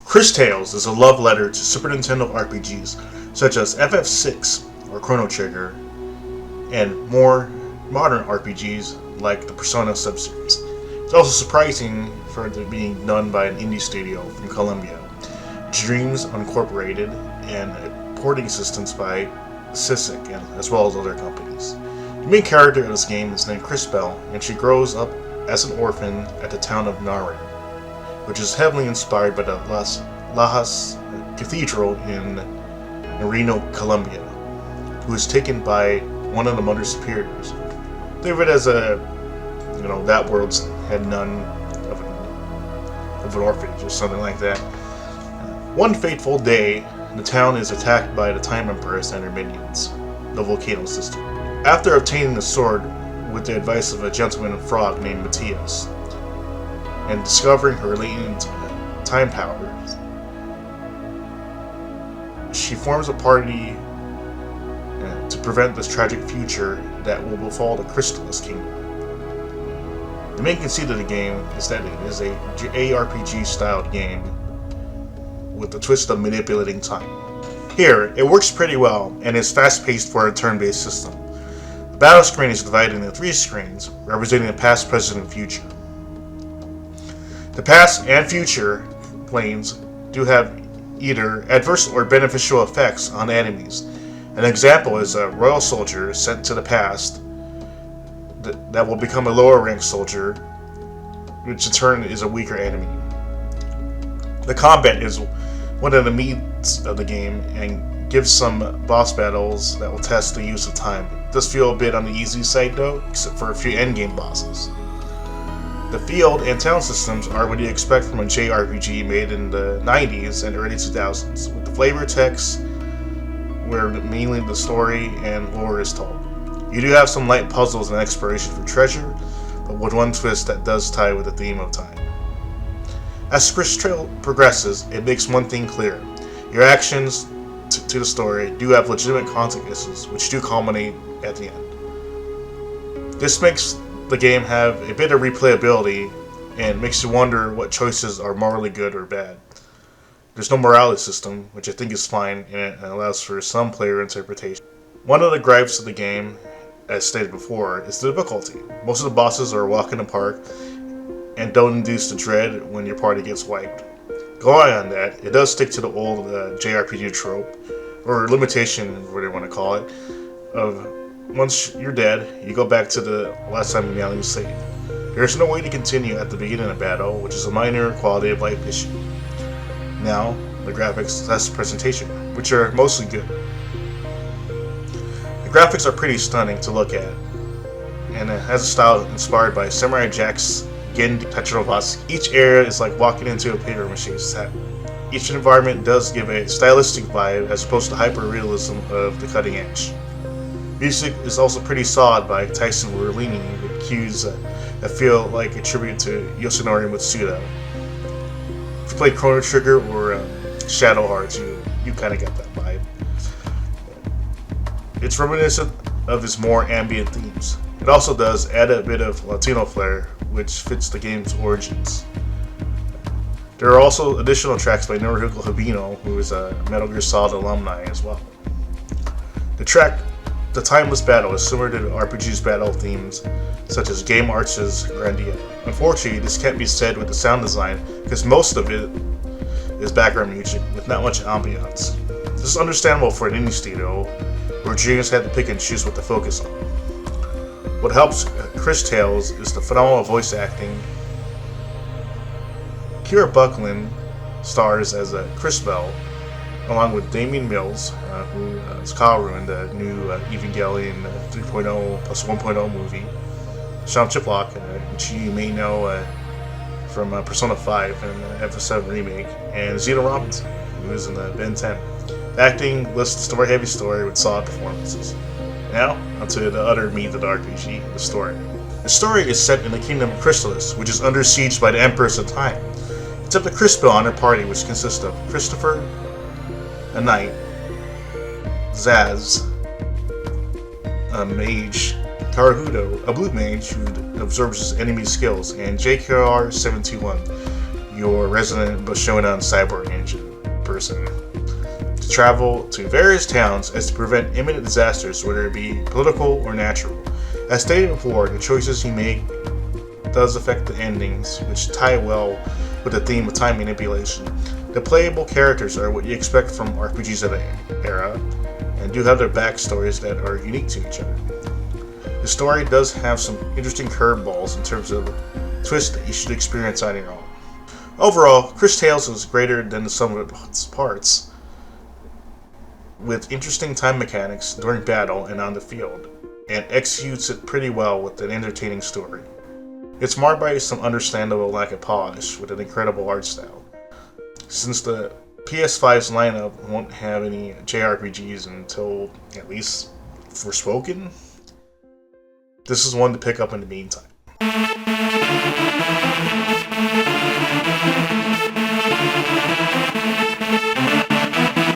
CrisTales is a love letter to Super Nintendo RPGs such as FF6 or Chrono Trigger, and more modern RPGs like the Persona subseries. It's also surprising for it being done by an indie studio from Colombian, Dreams Uncorporated, and porting assistance by Syck, as well as other companies. The main character of this game is named Crisbel, and she grows up as an orphan at the town of Narin, which is heavily inspired by the Las Lajas Cathedral in Reno, Colombia, who is taken by one of the Mother Superiors. Think of it as that world's had none of an orphanage or something like that. One fateful day, the town is attacked by the Time Empress and her minions, the Volcano System. After obtaining the sword with the advice of a gentleman frog named Matthias, and discovering her latent time powers, she forms a party to prevent this tragic future that will befall the Crystallis Kingdom. The main conceit of the game is that it is a JRPG-styled game with the twist of manipulating time. Here, it works pretty well and is fast-paced for a turn-based system. The battle screen is divided into 3 screens, representing the past, present, and future. The past and future planes do have either adverse or beneficial effects on enemies. An example is a royal soldier sent to the past that will become a lower ranked soldier, which in turn is a weaker enemy. The combat is one of the meats of the game and gives some boss battles that will test the use of time. It does feel a bit on the easy side though, except for a few endgame bosses. The field and town systems are what you expect from a JRPG made in the 90s and early 2000s, with the flavor text where mainly the story and lore is told. You do have some light puzzles and exploration for treasure, but with one twist that does tie with the theme of time. As CrisTales progresses, it makes one thing clear. Your actions to the story do have legitimate consequences, which do culminate at the end. This makes the game have a bit of replayability and makes you wonder what choices are morally good or bad. There's no morality system, which I think is fine, and it allows for some player interpretation. One of the gripes of the game, as stated before, is the difficulty. Most of the bosses are a walk in the park and don't induce the dread when your party gets wiped. Going on that, it does stick to the old JRPG trope, or limitation, whatever you want to call it, of once you're dead, you go back to the last time you saved. There's no way to continue at the beginning of battle, which is a minor quality of life issue. Now, the graphics / presentation, which are mostly good. The graphics are pretty stunning to look at, and it has a style inspired by Samurai Jack's Gen Petrovsk. Each area is like walking into a paper mache set. Each environment does give a stylistic vibe as opposed to hyper-realism of the cutting edge. Music is also pretty solid by Tyson Werlini, with cues that feel like a tribute to Yoshinori Matsuda. If you played Chrono Trigger or Shadow Hearts, you kind of get that vibe. It's reminiscent of his more ambient themes. It also does add a bit of Latino flair, which fits the game's origins. There are also additional tracks by Nobuhiko Hibino, who is a Metal Gear Solid alumni as well. The track The Timeless Battle is similar to the RPG's battle themes, such as Game Arts' Grandia. Unfortunately, this can't be said with the sound design, because most of it is background music with not much ambiance. This is understandable for an indie studio, where Dreams had to pick and choose what to focus on. What helps CrisTales is the phenomenal voice acting. Kira Buckland stars as Crisbel, along with Damian Mills, who is Kaoru in the new Evangelion 3.0 plus 1.0 movie, Sean Chiplock, which you may know from Persona 5 and FF7 Remake, and Zena Robinson, who is in the Ben 10. The acting lists the story-heavy story with solid performances. Now, onto the other meat of the RPG, the story. The story is set in the kingdom of Crystallis, which is under siege by the Empress of Time. It's up to Crisbel and her party, which consists of Christopher, a knight, Zaz, a mage, Taruhudo, a blue mage who absorbs his enemy skills, and JKR-721, your resident Boshonan cyborg engine person to travel to various towns as to prevent imminent disasters, whether it be political or natural. As stated before, the choices you make does affect the endings, which tie well with the theme of time manipulation. The playable characters are what you expect from RPGs of the era, and do have their backstories that are unique to each other. The story does have some interesting curveballs in terms of twists that you should experience on your own. Overall, CrisTales is greater than the sum of its parts, with interesting time mechanics during battle and on the field, and executes it pretty well with an entertaining story. It's marred by some understandable lack of polish with an incredible art style. Since the PS5's lineup won't have any JRPGs until at least Forespoken, this is one to pick up in the meantime.